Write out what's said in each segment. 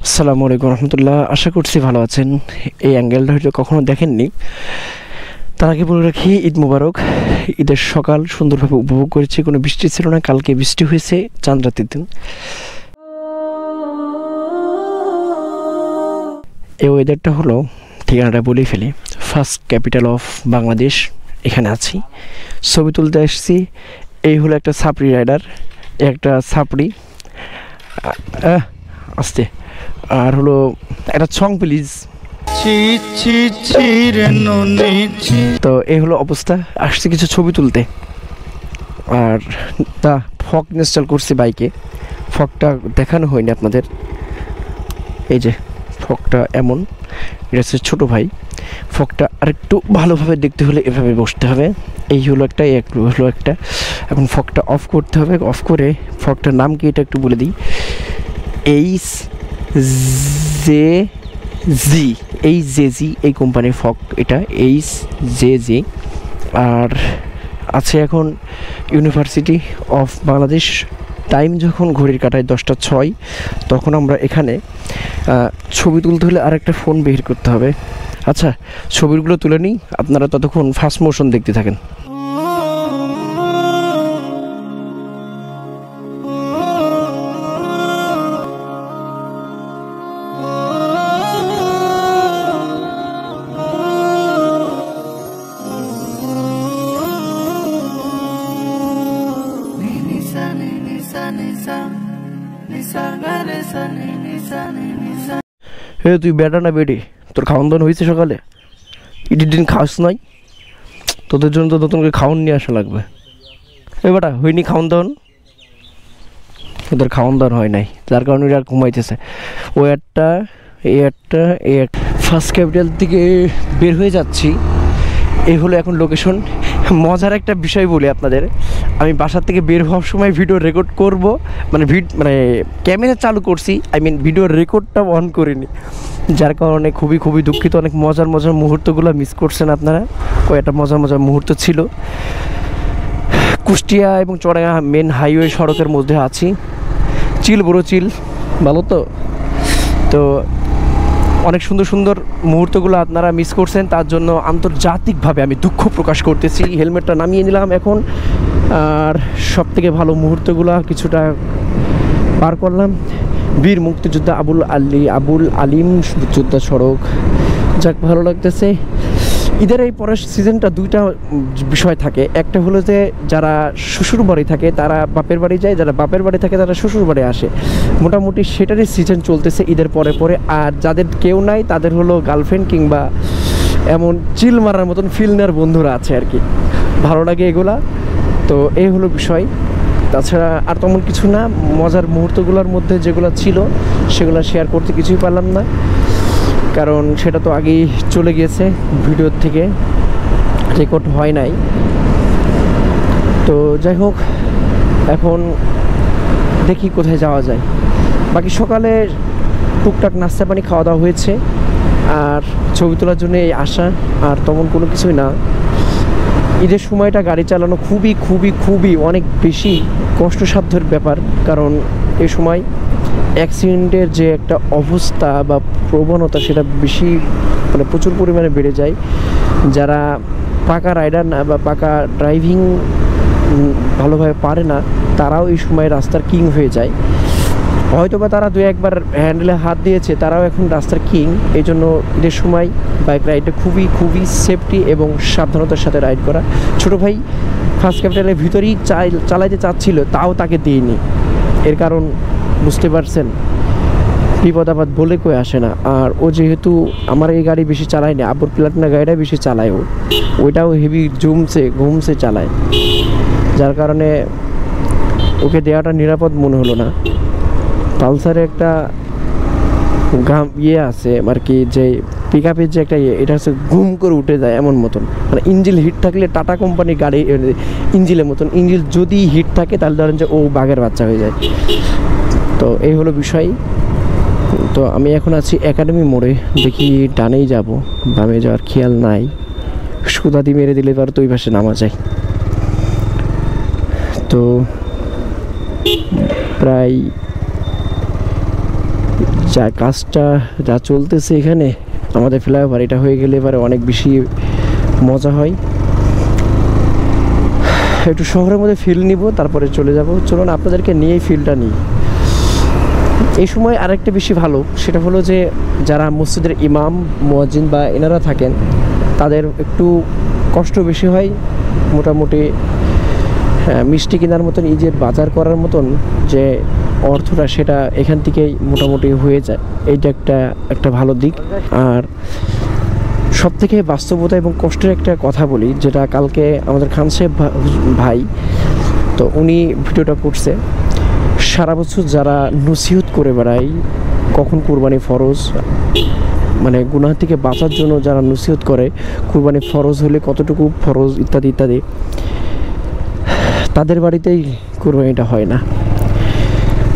আসসালামু আলাইকুম রহমতুল্লাহ। আশা করছি ভালো আছেন। এই অ্যাঙ্গেলটা হয়তো কখনো দেখেননি। তার আগে বলে রাখি, ঈদ মুবারক। ঈদের সকাল সুন্দরভাবে উপভোগ করেছি, কোনো বৃষ্টি ছিল না। কালকে বৃষ্টি হয়েছে চাঁদ রাতের দিন। এই ওয়েদারটা হলো, ঠিকানাটা বলেই ফেলি, ফার্স্ট ক্যাপিটাল অফ বাংলাদেশ। এখানে আছি, ছবি তুলতে এসেছি। এই হলো একটা সাপড়ি রাইডার, একটা সাপড়ি আসতে, আর হলো একটা সং প্লিজ। তো এই হলো অবস্থা, আসছে কিছু ছবি তুলতে। আর তা ফগ ইনস্টল করছি বাইকে, ফগটা দেখানো হয়নি আপনাদের। এই যে ফগটা এমন, এটা হচ্ছে ছোটো ভাই। ফগটা আরেকটু ভালোভাবে দেখতে হলে এভাবে বসতে হবে। এই হলো একটা, এই হলো একটা। এখন ফগটা অফ করতে হবে। অফ করে ফগটার নাম কি এটা একটু বলে দিই। এইচ-জে-জি এই কোম্পানির ফগ এটা, এইচ-জে-জি। আর আছে এখন ইউনিভার্সিটি অফ বাংলাদেশ। টাইম যখন ঘড়ির কাটায় 10টা 6, তখন আমরা এখানে ছবি তুলতে হলে আরেকটা ফোন বের করতে হবে। আচ্ছা, ছবিগুলো তুলে নিই, আপনারা ততক্ষণ ফাস্ট মোশন দেখতে থাকেন। হে তুই বেটা না বেডি? তোর খাওয়ান দাওয়ান হয়েছে সকালে? ঈদের দিন খাস নাই? তোদের জন্য তো নতুন করে খাওয়ান নিয়ে আসা লাগবে। এ বেটা, হয়নি খাওয়ান দাওয়ান? ওদের খাওয়ান দাওয়ান হয় নাই, যার কারণে আর ঘুমাইতেছে। ও একটা, এই একটা, এই একটা। ফার্স্ট ক্যাপিটাল থেকে বের হয়ে যাচ্ছি। এই হলো এখন লোকেশন। মজার একটা বিষয় বলি আপনাদের, আমি বাসার থেকে বের হওয়ার সময় ভিডিও রেকর্ড করব, মানে ক্যামেরা চালু করছি, ভিডিও রেকর্ডটা অন করিনি, যার কারণে খুবই দুঃখিত। অনেক মজার মুহূর্তগুলো মিস করছেন আপনারা। কয়েকটা মজার মুহূর্ত ছিল। কুষ্টিয়া এবং চড়াইয়া মেন হাইওয়ে সড়কের মধ্যে আছি। চিল বড় চিল, ভালো তো অনেক সুন্দর মুহূর্তগুলো আপনারা মিস করছেন, তার জন্য আন্তর্জাতিকভাবে আমি দুঃখ প্রকাশ করতেছি। হেলমেটটা নামিয়ে নিলাম এখন। আর সব থেকে ভালো মুহূর্তগুলো কিছুটা পার করলাম। বীর মুক্তিযোদ্ধা আবুল আলিম যোদ্ধা সড়ক, যাক ভালো লাগতেছে। ঈদের এই পরের সিজনটা দুইটা বিষয় থাকে। একটা হলো যে যারা শ্বশুর বাড়ি থাকে তারা বাপের বাড়ি যায়, যারা বাপের বাড়ি থাকে তারা শ্বশুর বাড়ি আসে। মোটামুটি সেটারই সিজন চলতেছে ঈদের পরে। আর যাদের কেউ নাই তাদের হলো গার্লফ্রেন্ড কিংবা এমন চিল মারার মতন ফিল নেওয়ার বন্ধুরা আছে আর কি। ভালো লাগে এগুলা। তো এই হলো বিষয়, তাছাড়া আর তেমন কিছু না। মজার মুহূর্তগুলোর মধ্যে যেগুলো ছিল সেগুলো শেয়ার করতে কিছুই পারলাম না, কারণ সেটা তো আগেই চলে গিয়েছে, ভিডিওর থেকে রেকর্ড হয় নাই। তো যাই হোক, এখন দেখি কোথায় যাওয়া যায়। বাকি সকালে টুকটাক নাস্তা পানি খাওয়া দাওয়া হয়েছে, আর ছবি তোলার জন্য এই আশা, আর তেমন কোনো কিছুই না। ঈদের সময়টা গাড়ি চালানো খুবই অনেক বেশি কষ্টসাধ্যের ব্যাপার, কারণ এই সময় অ্যাক্সিডেন্টের যে একটা অবস্থা বা প্রবণতা সেটা বেশি, মানে প্রচুর পরিমাণে বেড়ে যায়। যারা পাকা রাইডার না বা পাকা ড্রাইভিং ভালোভাবে পারে না, তারাও এই সময় রাস্তার কিং হয়ে যায়। হয়তোবা তারা 2-1বার হ্যান্ডেলে হাত দিয়েছে, তারাও এখন রাস্তার কিং। এই জন্য ঈদের সময় বাইক রাইডটা খুবই সেফটি এবং সাবধানতার সাথে রাইড করা। ছোটো ভাই ফার্স্ট ক্যাপিটালের ভিতরেই চালাইতে চাচ্ছিল, তাও তাকে দিইনি। এর কারণ বুঝতে পারছেন, বিপদ আপদ বলে কই আসে না। আর ও যেহেতু আমার এই গাড়ি বেশি চালায় না, আব্বুর প্লাটিনা গাড়িটা বেশি চালায়, ওইটাও হেভি ঘুমছে চালায়, যার কারণে ওকে দেওয়াটা নিরাপদ মনে হলো না। পালসারে একটা আছে আর কি, যে পিক আপের যে একটা এটা হচ্ছে ঘুম করে উঠে যায় এমন মতন, মানে ইঞ্জিল হিট থাকলে টাটা কোম্পানির গাড়ি ইঞ্জিলের মতন, ইঞ্জিল যদি হিট থাকে তাহলে ধরেন যে ও বাঘের বাচ্চা হয়ে যায়। তো এই হলো বিষয়। তো আমি এখন আছি একাডেমি মোড়ে, দেখি ডানেই যাব, বামে যাওয়ার খেয়াল নাই। সুদাদি মেরে দিলে তো আর তো ওই পাশে নামা যায়। তো প্রায় যা কাজটা যা চলতেছে এখানে আমাদের ফ্লাইওভার, এটা হয়ে গেলে এবারে অনেক বেশি মজা হয়। একটু শহরের মধ্যে ফিল নিব, তারপরে চলে যাব। চলুন আপনাদেরকে নিয়েই ফিলটা নিই। এই সময় আরেকটা বেশি ভালো, সেটা হলো যে যারা মসজিদের ইমাম মুয়াজ্জিন বা এনারা থাকেন তাদের একটু কষ্ট বেশি হয়। মোটামুটি মিষ্টি কেনার মতন, ঈদের বাজার করার মতন যে অর্থটা, সেটা এখান থেকেই মোটামুটি হয়ে যায়। এইটা একটা ভালো দিক। আর সব থেকে বাস্তবতা এবং কষ্টের একটা কথা বলি, যেটা কালকে আমাদের খান সাহেব ভাই, তো উনি ভিডিওটা করছে। সারা বছর যারা নসিহত করে বেড়ায় কখন কুরবানি ফরজ, মানে গুনাহ থেকে বাঁচার জন্য যারা নসিহত করে কুরবানি ফরজ হলে কতটুকু ফরজ ইত্যাদি ইত্যাদি, তাদের বাড়িতেই কুরবানিটা হয় না।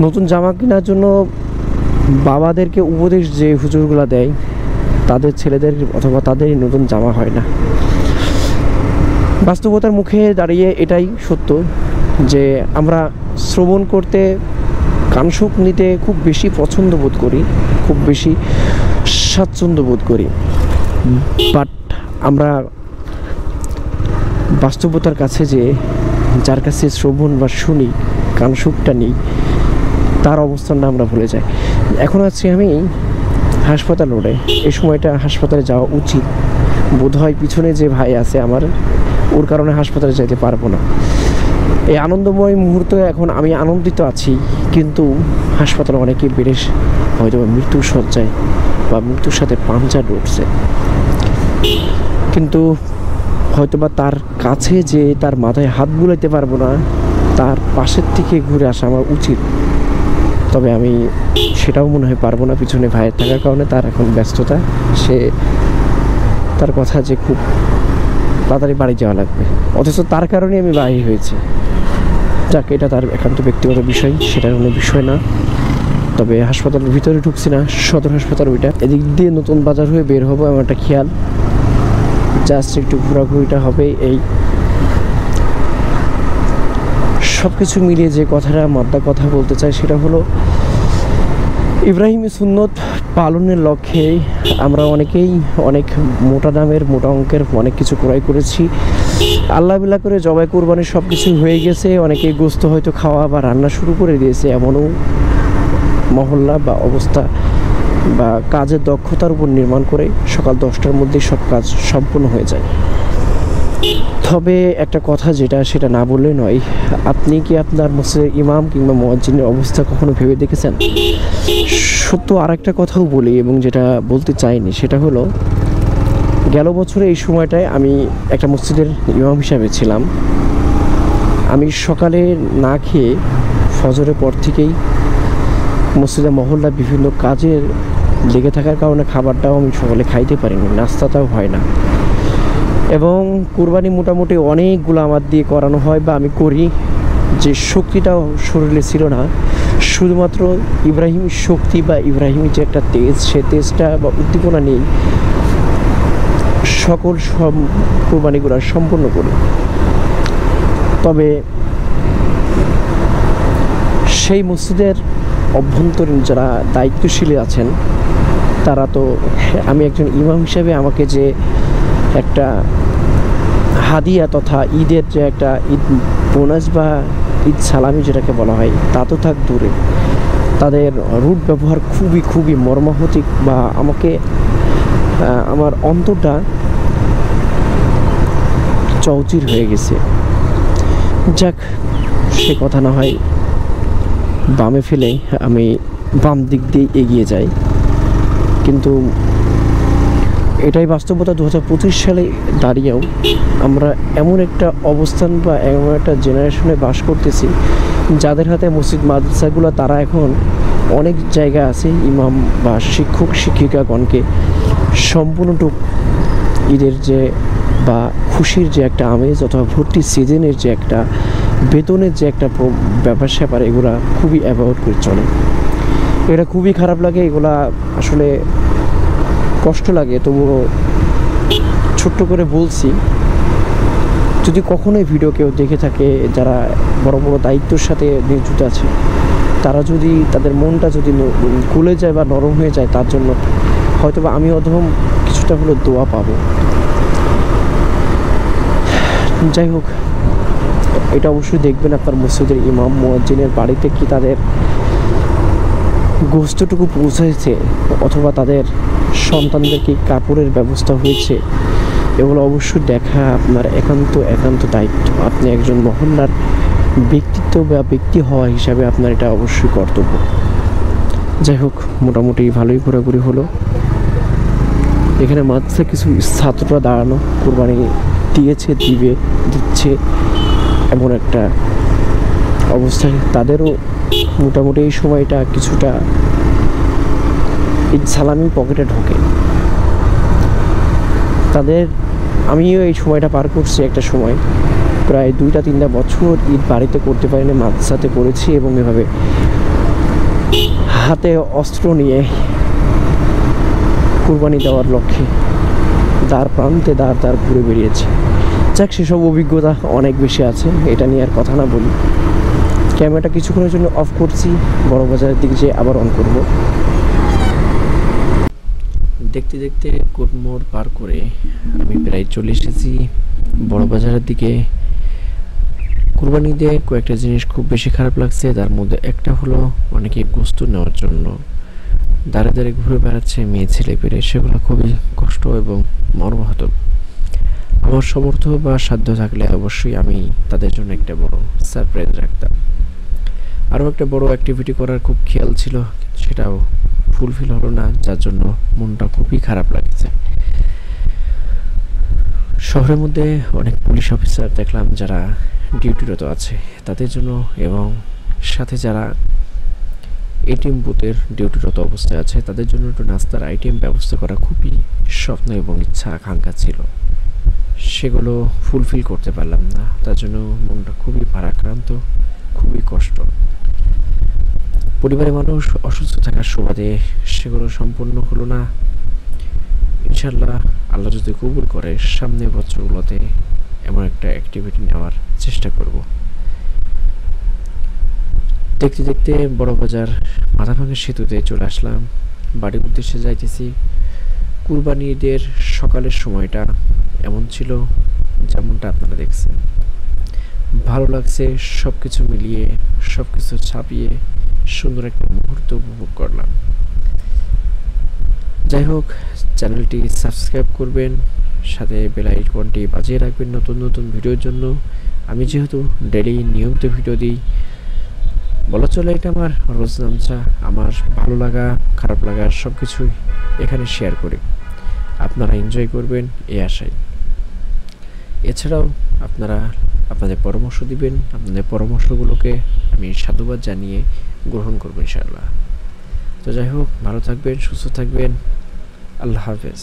নতুন জামা কেনার জন্য বাবাদেরকে উপদেশ যে হুজুরগুলা দেয়, তাদের ছেলেদের অথবা তাদেরই নতুন জামা হয় না। বাস্তবতার মুখে দাঁড়িয়ে এটাই সত্য যে আমরা শ্রবণ করতে, কানসুক নিতে খুব বেশি পছন্দ বোধ করি, খুব বেশি স্বাচ্ছন্দ্য বোধ করি। বাট আমরা বাস্তবতার কাছে যে যার কাছে শ্রবণ বা শুনি, কানসুকটা নিই, তার অবস্থানটা আমরা ভুলে যাই। এখন আছি আমি হাসপাতাল রোডে। এই সময়টা হাসপাতালে যাওয়া উচিত বোধ হয়। পিছনে যে ভাই আছে আমার, ওর কারণে হাসপাতালে যেতে পারবো না। এই আনন্দময় মুহূর্তে এখন আমি আনন্দিত আছি, কিন্তু হাসপাতালে অনেকে বেড়ে হয়তো মৃত্যুর শয্যায় বা মৃত্যুর সাথে পাঞ্জা লড়ছে। কিন্তু হয়তোবা তার কাছে যে তার মাথায় হাত বুলাইতে পারবো না, তার পাশের থেকে ঘুরে আসা আমার উচিত। তবে আমি সেটাও মনে হয় পারবো না, পিছনে ভাইয়ের থাকার কারণে। তার এখন ব্যস্ততা, সে তার কথা যে খুব তাড়াতাড়ি বাড়ি যাওয়া লাগবে, অথচ তার কারণে আমি বাড়ি হয়েছি। যাক, এটা তার একান্ত ব্যক্তিগত বিষয়, সেটার কোনো বিষয় না। তবে হাসপাতালের ভিতরে ঢুকছি না, সদর হাসপাতাল ওইটা, এদিক দিয়ে নতুন বাজার হয়ে বের হবো এমন একটা খেয়াল। জাস্ট একটু ঘোরাঘুরিটা হবে। এই সব কিছু মিলিয়ে যে কথাটা মাদ্দা কথা বলতে চাই, সেটা হলো ইব্রাহিমি সুন্নত পালনের লক্ষ্যে আমরা অনেকেই অনেক মোটা দামের, মোটা অঙ্কের অনেক কিছু ক্রয় করেছি। আল্লাহ বিল্লাহ করে জবাই কুরবানি সব কিছু হয়ে গেছে। অনেকেই গোস্ত হয়তো খাওয়া বা রান্না শুরু করে দিয়েছে। এমনও মহল্লা বা অবস্থা বা কাজের দক্ষতার উপর নির্মাণ করে সকাল 10টার মধ্যেই সব কাজ সম্পূর্ণ হয়ে যায়। তবে একটা কথা যেটা, সেটা না বললে নয়, আপনি কি আপনার মসজিদের ইমাম কিংবা মুয়াজ্জিনের অবস্থা কখনো ভেবে দেখেছেন? সত্য আরেকটা কথাও বলি, এবং যেটা বলতে চাইনি, সেটা হলো গেল বছরে এই সময়টায় আমি একটা মসজিদের ইমাম হিসাবে ছিলাম। আমি সকালে না খেয়ে ফজরের পর থেকেই মসজিদে মহল্লা বিভিন্ন কাজের লেগে থাকার কারণে খাবারটাও আমি সকালে খাইতে পারিনি, নাস্তাটাও হয় না। এবং কুরবানি মোটামুটি অনেকগুলো আমার দিয়ে করানো হয় বা আমি করি, যে শক্তিটাও শরীরে ছিল না। শুধুমাত্র ইব্রাহিমি শক্তি বা ইব্রাহিমি যে একটা তেজ, সে তেজটা বা উদ্দীপনা নেই, সকল সব কুরবানিগুলো সম্পূর্ণ করি। তবে সেই মসজিদের অভ্যন্তরীণ যারা দায়িত্বশীল আছেন, তারা তো, আমি একজন ইমাম হিসেবে আমাকে যে একটা হাদিয়া তথা ঈদের যে একটা ঈদ বোনাস বা ঈদ সালামি যেটাকে বলা হয়, তা তো থাক দূরে, তাদের রূঢ় ব্যবহার খুবই খুবই মর্মাহতিক, বা আমাকে আমার অন্তরটা চৌচির হয়ে গেছে। যাক, সে কথা না হয় বামে ফেলে আমি বাম দিক দিয়ে এগিয়ে যাই। কিন্তু এটাই বাস্তবতা। 2025 সালে দাঁড়িয়েও আমরা এমন একটা অবস্থান বা এমন একটা জেনারেশনে বাস করতেছি, যাদের হাতে মসজিদ মাদ্রাসাগুলো, তারা এখন অনেক জায়গা আছে ইমাম বা শিক্ষক শিক্ষিকাগণকে সম্পূর্ণটুক ঈদের যে বা খুশির যে একটা আমেজ অথবা ভর্তি সিজনের যে একটা বেতনের যে একটা ব্যাপার স্যাপার, এগুলা খুবই অ্যাভয়েড করে চলে। এটা খুবই খারাপ লাগে, এগুলা আসলে কষ্ট লাগে। তবুও ছোট্ট করে বলছি, যদি কখনোই ভিডিও কেউ দেখে থাকে যারা বড় বড় দায়িত্বের সাথে নিয়োজিত আছে, তারা যদি তাদের মনটা যদি খুলে যায় বা নরম হয়ে যায়, তার জন্য হয়তো বা আমি অধম কিছুটা হলো দোয়া পাবো। যাই হোক, এটা অবশ্যই দেখবেন আপনার মসজিদের ইমাম মুয়াজ্জিনের বাড়িতে কি তাদের গোস্তটুকু পৌঁছেছে, অথবা তাদের সন্তানদের কি কাপড়ের ব্যবস্থা হয়েছে, এগুলো অবশ্যই দেখা আপনার একান্ত দায়িত্ব। আপনি একজন মহল্লার ব্যক্তিত্ব বা ব্যক্তি হওয়া হিসাবে আপনার এটা অবশ্যই কর্তব্য। যাই হোক, মোটামুটি ভালোই ঘোরাঘুরি হলো। এখানে মাত্র কিছু ছাত্ররা দাঁড়ানো, কোরবানি দিচ্ছে এমন একটা অবস্থায়। তাদেরও মোটামুটি এই সময়টা কিছুটা ঈদ সালামি পকেটে ঢোকে তাদের। আমিও এই সময়টা পার করছি, একটা সময় প্রায় 2-3 বছর ঈদ বাড়িতে করতে পারিনি, মাদ্রাসাতে করেছি এবং এভাবে হাতে অস্ত্র নিয়ে কুরবানি দেওয়ার লক্ষ্যে দ্বার প্রান্তে দ্বার ঘুরে বেরিয়েছি। যাক, সেসব অভিজ্ঞতা অনেক বেশি আছে, এটা নিয়ে আর কথা না বলি। ক্যামেরাটা কিছুক্ষণের জন্য অফ করছি, বড় বাজারের দিকে যেয়ে আবার অন করব। দেখতে দেখতে কোটমোড় পার করে আমি প্রায় চলে এসেছি বড় বাজারের দিকে। কুরবানি দিয়ে কয়েকটা জিনিস খুব বেশি খারাপ লাগছে, তার মধ্যে একটা হলো অনেকে গোস্ত নেওয়ার জন্য দাঁড়ে ঘুরে বেড়াচ্ছে মেয়ে ছেলে পেলে, সেগুলো খুবই কষ্ট এবং মর্মাহত। আমার সামর্থ্য বা সাধ্য থাকলে অবশ্যই আমি তাদের জন্য একটা বড় সারপ্রাইজ রাখতাম। আরও একটা বড় অ্যাক্টিভিটি করার খুব খেয়াল ছিল, সেটাও ফুলফিল হলো না, যার জন্য মনটা খুবই খারাপ লাগছে। শহরের মধ্যে অনেক পুলিশ অফিসার দেখলাম যারা ডিউটিরত আছে তাদের জন্য, এবং সাথে যারা এটিএম বুথের ডিউটিরত অবস্থায় আছে তাদের জন্য একটু নাস্তার আইটেম ব্যবস্থা করা খুবই স্বপ্ন এবং ইচ্ছা আকাঙ্ক্ষা ছিল। সেগুলো ফুলফিল করতে পারলাম না, তার জন্য মনটা খুবই ভারাক্রান্ত, খুবই কষ্ট। পরিবারের মানুষ অসুস্থ থাকার সুবাদে সেগুলো সম্পূর্ণ হলো না। ইনশাল্লাহ আল্লাহ যদি কবুল করে সামনের বছরগুলোতে এমন একটা অ্যাক্টিভিটি নেওয়ার চেষ্টা করব। দেখতে দেখতে বড় বাজার মাথাভাঙা সেতুতে চলে আসলাম, বাড়ির উদ্দেশ্যে যাইতেছি। কুরবানি ঈদের সকালের সময়টা এমন ছিল যেমনটা আপনারা দেখছেন। ভালো লাগছে, সব কিছু মিলিয়ে সব কিছু ছাপিয়ে সুন্দর একটা মুহূর্ত উপভোগ করলাম। যাই হোক, চ্যানেলটি সাবস্ক্রাইব করবেন, সাথে বেল আইকনটি বাজিয়ে রাখবেন নতুন নতুন ভিডিওর জন্য। আমি যেহেতু ডেইলি নিয়মিত ভিডিও দিই, বলা চলে এটা আমার রোজনামচা। আমার ভালো লাগা খারাপ লাগা সব কিছুই এখানে শেয়ার করি, আপনারা এনজয় করবেন এই আশায়। এছাড়াও আপনারা আপনাদের পরামর্শ দিবেন, আপনাদের পরামর্শগুলোকে আমি সাধুবাদ জানিয়ে গ্রহণ করব ইনশাআল্লাহ। তো যাই হোক, ভালো থাকবেন, সুস্থ থাকবেন, আল্লাহ হাফেজ।